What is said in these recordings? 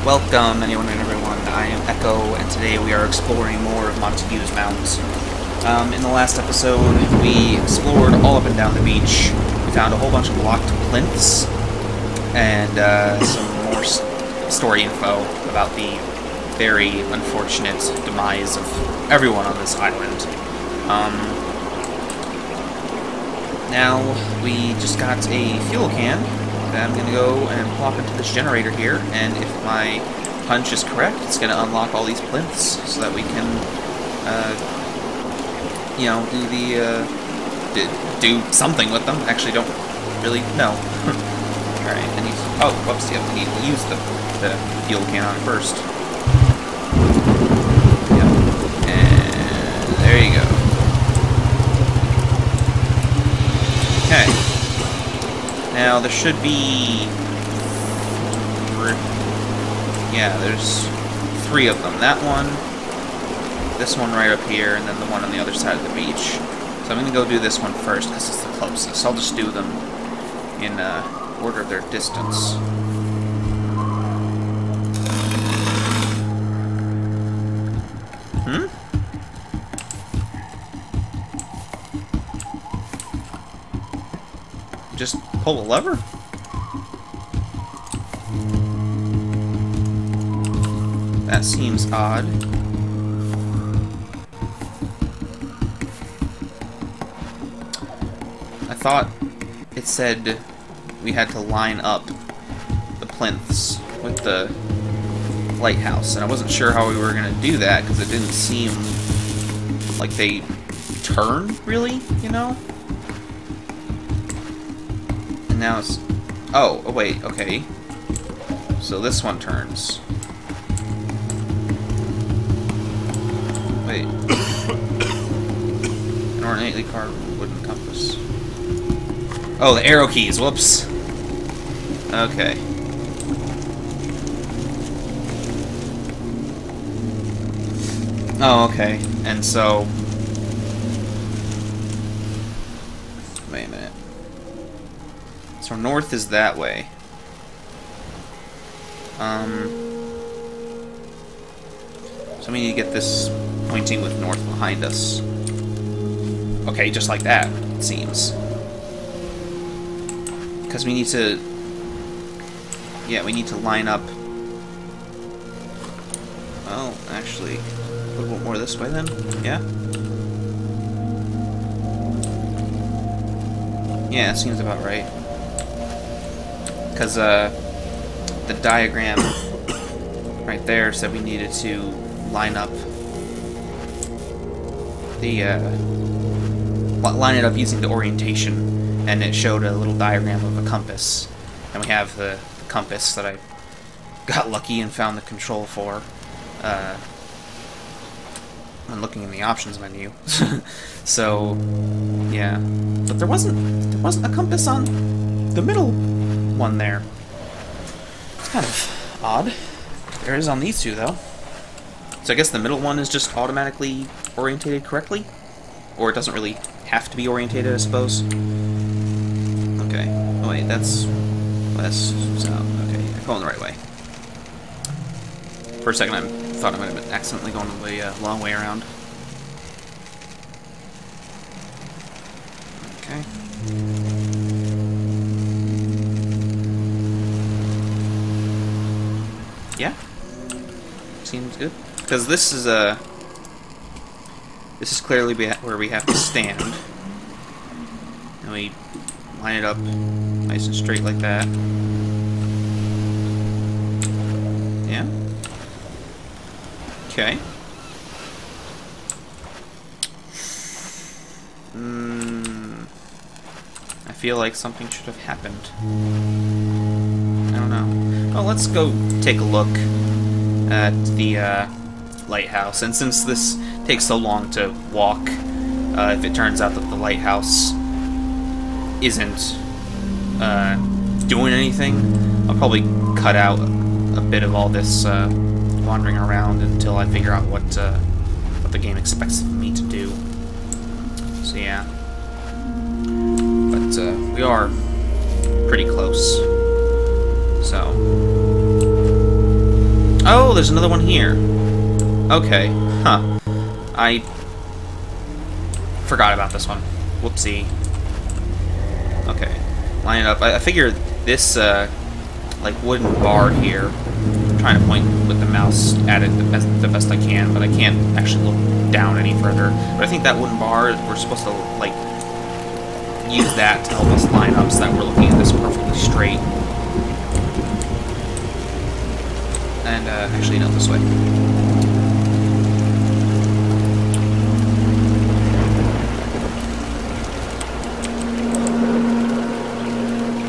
Welcome, anyone and everyone. I am Echo, and today we are exploring more of Montague's Mount. In the last episode, we explored all up and down the beach. We found a whole bunch of locked plinths, and some more story info about the very unfortunate demise of everyone on this island. Now, we just got a fuel can that I'm going to go and plop into this generator here, and if my hunch is correct, it's going to unlock all these plinths so that we can, you know, do something with them. Actually, don't really know. Alright, and oh, whoops, you need to use the fuel can on it first. Yep, and there you go. Okay. Now, there should be... yeah, there's 3 of them. That one, this one right up here, and then the one on the other side of the beach. So I'm going to go do this one first, because it's the closest. I'll just do them in order of their distance. Just pull a lever? That seems odd. I thought it said we had to line up the plinths with the lighthouse, and I wasn't sure how we were going to do that because it didn't seem like they turn, really, you know? Now it's... oh, wait, okay. So this one turns. Wait. An ornately carved wooden compass. Oh, the arrow keys, whoops. Okay. Oh, okay. And so... wait a minute. So north is that way. So we need to get this pointing with north behind us. Okay, just like that, it seems. Because we need to... yeah, we need to line up... well, actually, a little bit more this way then, yeah? Yeah, it seems about right. Because the diagram right there said we needed to line up the line it up using the orientation, and it showed a little diagram of a compass, and we have the compass that I got lucky and found the control for when looking in the options menu. So yeah, but there wasn't a compass on the middle one there. It's kind of odd. There is on these two, though. So I guess the middle one is just automatically orientated correctly? Or it doesn't really have to be orientated, I suppose? Okay. Oh wait, that's west, south. Okay, I'm going the right way. For a second I thought I might have been accidentally going the long way around. Okay. Yeah, seems good. Because this is clearly where we have to stand, and we line it up nice and straight like that. Yeah. Okay. I feel like something should have happened. I don't know. Well, let's go take a look at the lighthouse. And since this takes so long to walk, if it turns out that the lighthouse isn't doing anything, I'll probably cut out a bit of all this wandering around until I figure out what the game expects me to do. So yeah. But we are pretty close. So there's another one here. Okay, huh. I forgot about this one. Whoopsie. Okay, line it up. I figure this, like, wooden bar here, I'm trying to point with the mouse at it the best I can, but I can't actually look down any further. But I think that wooden bar, we're supposed to, like, use that to help us line up so that we're looking at this perfectly straight. And, actually, no, this way.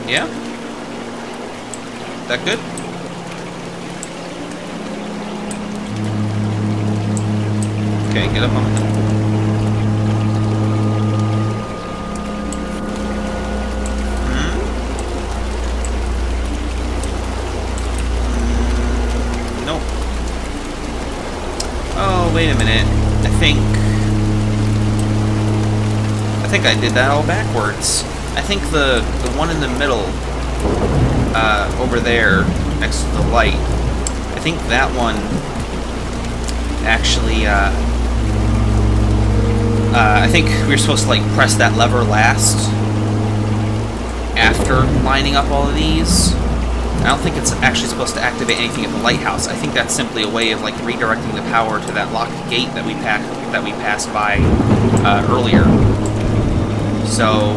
Yeah? That good? Okay, get up on it. Nope. Oh, wait a minute. I think I did that all backwards. I think the one in the middle, over there, next to the light, I think that one actually, I think we were supposed to, like, press that lever last after lining up all of these. I don't think it's actually supposed to activate anything at the lighthouse. I think that's simply a way of, like, redirecting the power to that locked gate that we passed by earlier. So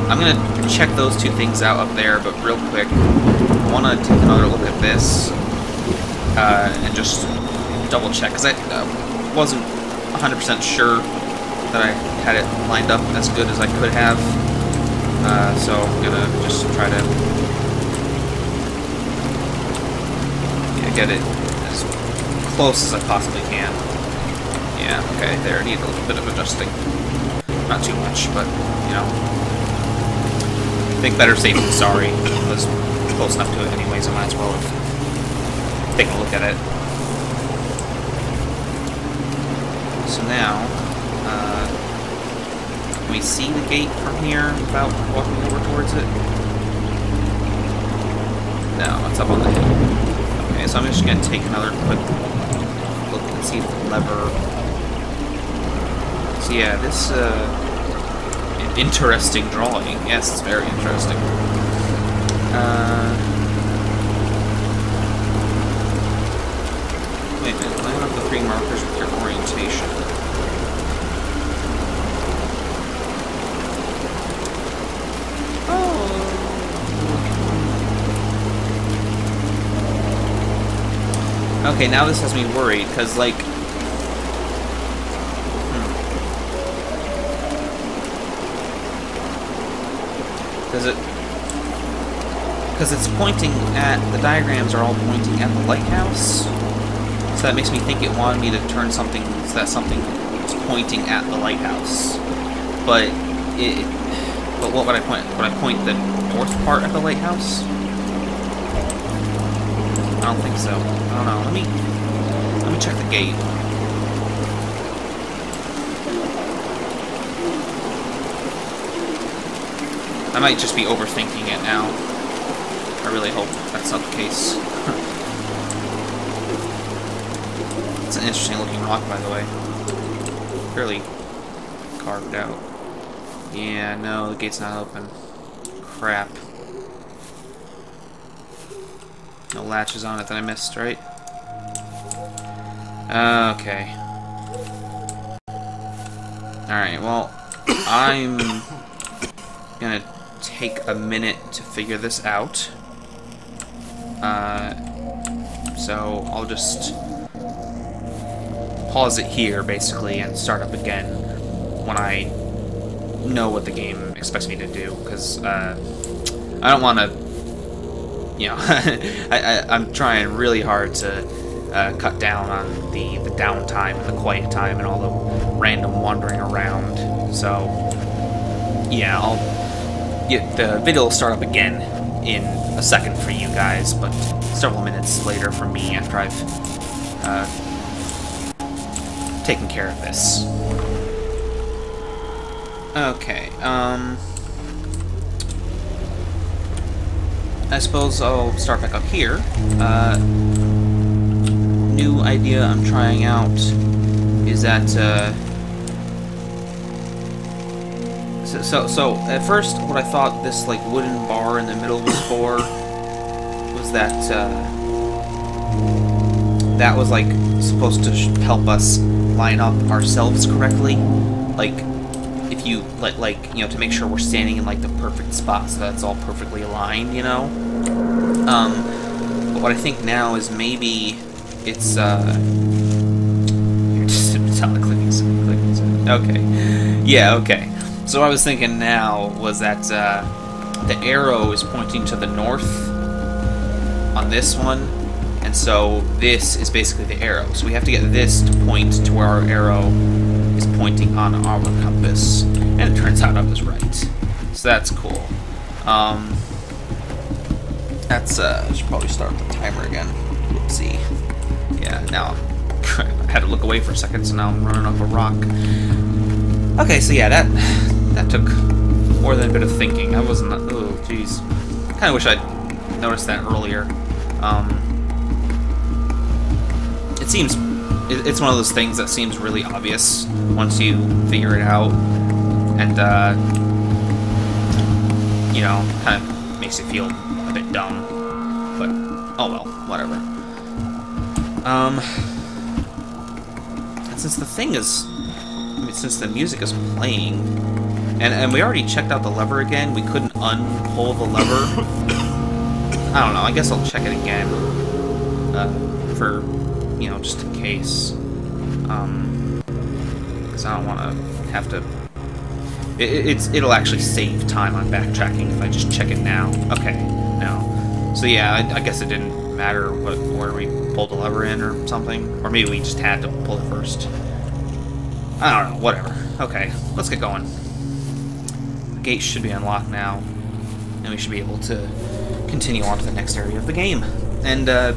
I'm gonna check those two things out up there, but real quick, I want to take another look at this and just double check, because I wasn't 100% sure that I had it lined up as good as I could have. So I'm gonna just try to get it as close as I possibly can. Yeah, okay, there, need a little bit of adjusting. Not too much, but, you know. I think better safe than sorry. I was close enough to it anyways, I might as well have taken a look at it. So now, can we see the gate from here without walking over towards it? No, it's up on the hill. Okay, so I'm just going to take another quick look and see if the lever... So yeah, this, an interesting drawing. Yes, it's very interesting. Wait a minute, line up the three markers with your orientation. Okay, now this has me worried, because, like... Because it's pointing at... The diagrams are all pointing at the lighthouse. So that makes me think it wanted me to turn something so that something is pointing at the lighthouse. But what would I point? Would I point the north part at the lighthouse? I don't think so. I don't know. Let me check the gate. I might just be overthinking it now. I really hope that's not the case. It's an interesting looking rock, by the way. Fairly carved out. Yeah, no, the gate's not open. Crap. No latches on it that I missed, right? Okay. Alright, well, I'm gonna take a minute to figure this out. So I'll just pause it here, basically, and start up again when I know what the game expects me to do, because I don't want to, you know, I'm trying really hard to cut down on the downtime and the quiet time and all the random wandering around. So yeah, the video will start up again in a second for you guys, but several minutes later for me after I've taken care of this. Okay, I suppose I'll start back up here. new idea I'm trying out is that, so at first, what I thought this, like, wooden bar in the middle was for was that, that was, like, supposed to help us line up ourselves correctly. Like, if you, like, you know, to make sure we're standing in, like, the perfect spot so that's all perfectly aligned, you know? But what I think now is maybe it's, you're just clicking. Okay. Yeah, okay. So what I was thinking now was that, the arrow is pointing to the north on this one, and so this is basically the arrow. So we have to get this to point to where our arrow is pointing on our compass. And it turns out I was right. So that's cool. I should probably start the timer again. Whoopsie. Yeah, now I had to look away for a second, so now I'm running up a rock. Okay, so yeah, that took more than a bit of thinking. I wasn't... Oh, jeez. Kind of wish I'd noticed that earlier. It seems... It's one of those things that seems really obvious once you figure it out. And, you know, kind of makes you feel a bit dumb. But, oh well, whatever. And since the thing is... I mean, since the music is playing... And we already checked out the lever again, we couldn't unpull the lever. I don't know, I guess I'll check it again. For, you know, just in case. Because I don't want to have to... It'll actually save time on backtracking if I just check it now. Okay, no. So yeah, I guess it didn't matter where we pulled the lever in or something. Or maybe we just had to pull it first. I don't know, whatever. Okay, let's get going. The gate should be unlocked now, and we should be able to continue on to the next area of the game. And, I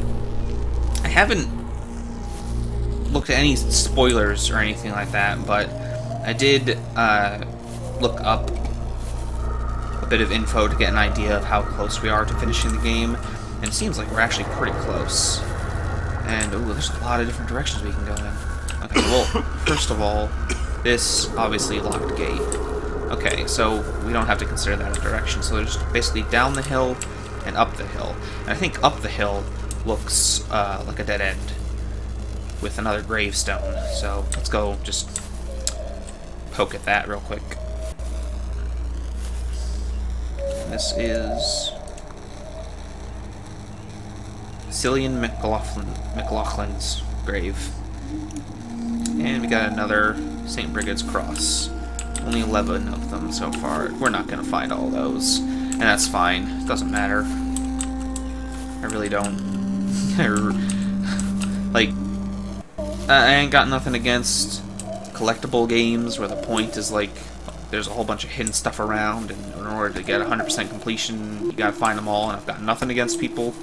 haven't looked at any spoilers or anything like that, but I did, look up a bit of info to get an idea of how close we are to finishing the game, and it seems like we're actually pretty close. And, ooh, there's a lot of different directions we can go in. Okay, well, first of all, this obviously locked gate. Okay, so we don't have to consider that a direction, so there's basically down the hill and up the hill. And I think up the hill looks like a dead end with another gravestone, so let's go just poke at that real quick. This is Cillian McLaughlin's grave. And we got another St. Brigid's cross. Only 11 of them so far. We're not going to find all those. And that's fine. It doesn't matter. I really don't. Like, I ain't got nothing against collectible games where the point is like, there's a whole bunch of hidden stuff around, and in order to get 100% completion, you gotta find them all, and I've got nothing against people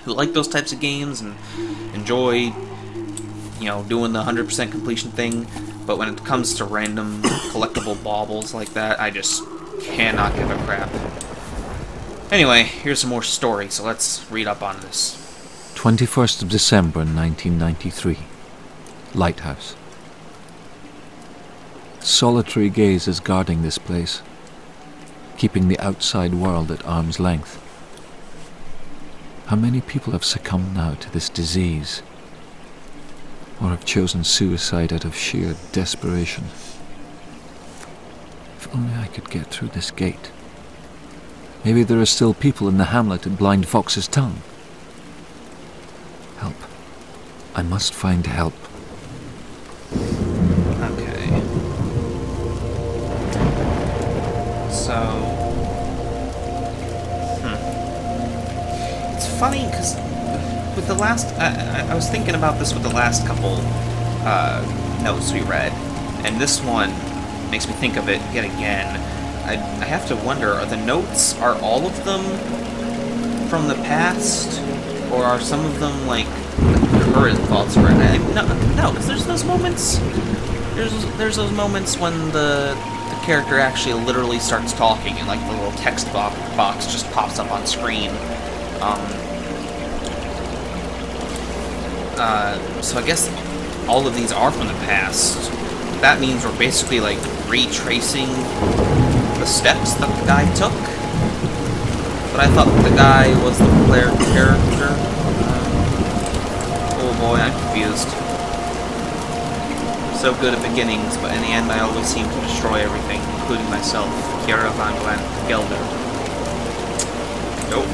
who like those types of games and enjoy, you know, doing the 100% completion thing, but when it comes to random collectible baubles like that, I just cannot give a crap. Anyway, here's some more story, so let's read up on this. 21st of December 1993. Lighthouse. Solitary gaze is guarding this place, keeping the outside world at arm's length. How many people have succumbed now to this disease, or have chosen suicide out of sheer desperation? If only I could get through this gate. Maybe there are still people in the hamlet at Blind Fox's Tongue. Help. I must find help. Okay. So... It's funny, because with the last... I was thinking about this with the last couple notes we read, and this one makes me think of it yet again. I have to wonder, are the notes, are all of them from the past? Or are some of them, like, the current thoughts? No, because there's those moments... There's those moments when the character actually literally starts talking, and, like, the little text box just pops up on screen. So I guess all of these are from the past. That means we're basically, like, retracing the steps that the guy took. But I thought the guy was the player character. Oh boy, I'm confused. So good at beginnings, but in the end I always seem to destroy everything, including myself. Kiara van Gelder. Nope.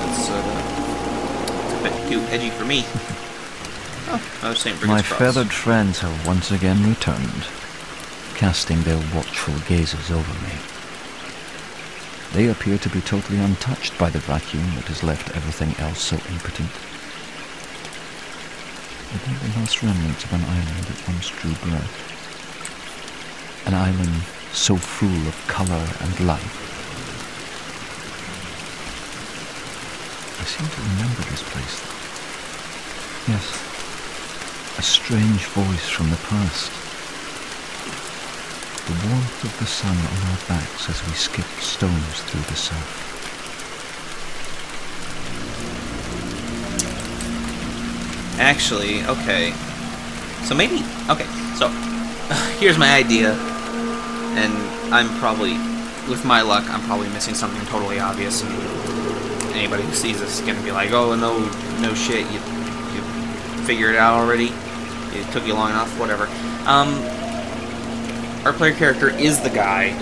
It's a bit too edgy for me. Oh, another St. Brigid's My cross. feathered friends have once again returned, casting their watchful gazes over me. They appear to be totally untouched by the vacuum that has left everything else so impotent. They are the last remnants of an island that once drew breath. An island so full of colour and life. I seem to remember this place. Yes, a strange voice from the past. The warmth of the sun on our backs as we skipped stones through the surf. Actually, okay. So maybe... Okay, so... here's my idea. And I'm probably... With my luck, I'm probably missing something totally obvious. And anybody who sees this is going to be like, oh, no shit, you figured it out already? It took you long enough? Whatever. Our player character is the guy.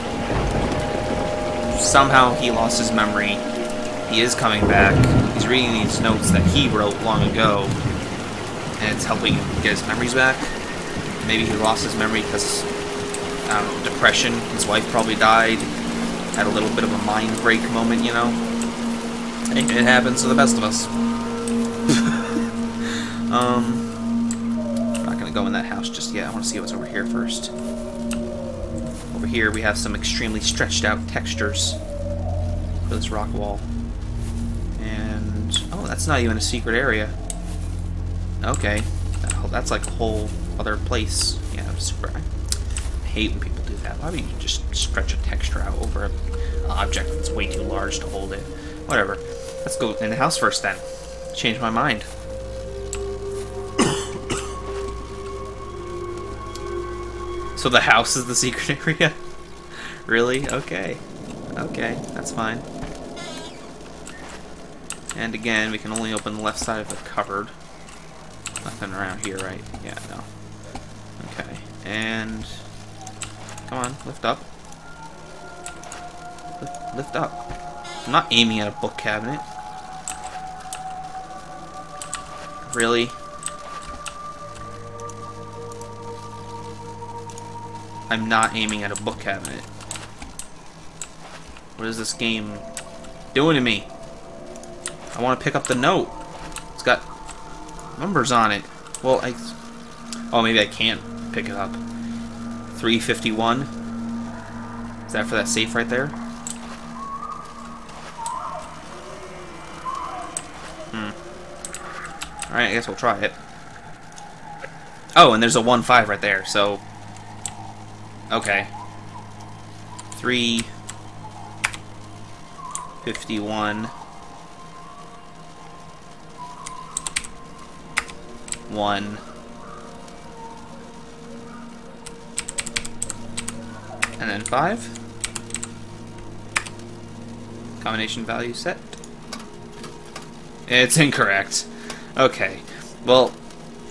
Somehow he lost his memory. He is coming back. He's reading these notes that he wrote long ago. And it's helping him get his memories back. Maybe he lost his memory because, I don't know, depression. His wife probably died. Had a little bit of a mind break moment, you know? It happens to the best of us. I'm not gonna go in that house just yet. I want to see what's over here first. Over here we have some extremely stretched out textures for this rock wall. And, oh, that's not even a secret area. Okay, that's like a whole other place. Yeah, super. I hate when people do that. Why would you just stretch a texture out over an object that's way too large to hold it? Whatever. Let's go in the house first then. Change my mind. So the house is the secret area? Really? Okay. Okay, that's fine. And again, we can only open the left side of the cupboard. Nothing around here, right? Yeah, no. Okay, and... Come on, lift up. Lift up. I'm not aiming at a book cabinet. Really? I'm not aiming at a book cabinet. What is this game doing to me? I want to pick up the note. It's got numbers on it. Well, oh, maybe I can't pick it up. 351. Is that for that safe right there? Alright, I guess we'll try it. Oh, and there's a 1-5 right there, so... Okay. 351. 1. And then 5. Combination value set. It's incorrect. Okay. Well,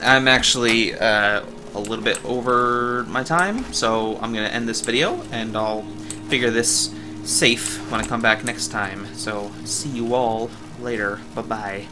I'm actually a little bit over my time, so I'm going to end this video, and I'll figure this safe when I come back next time. So, see you all later. Bye-bye.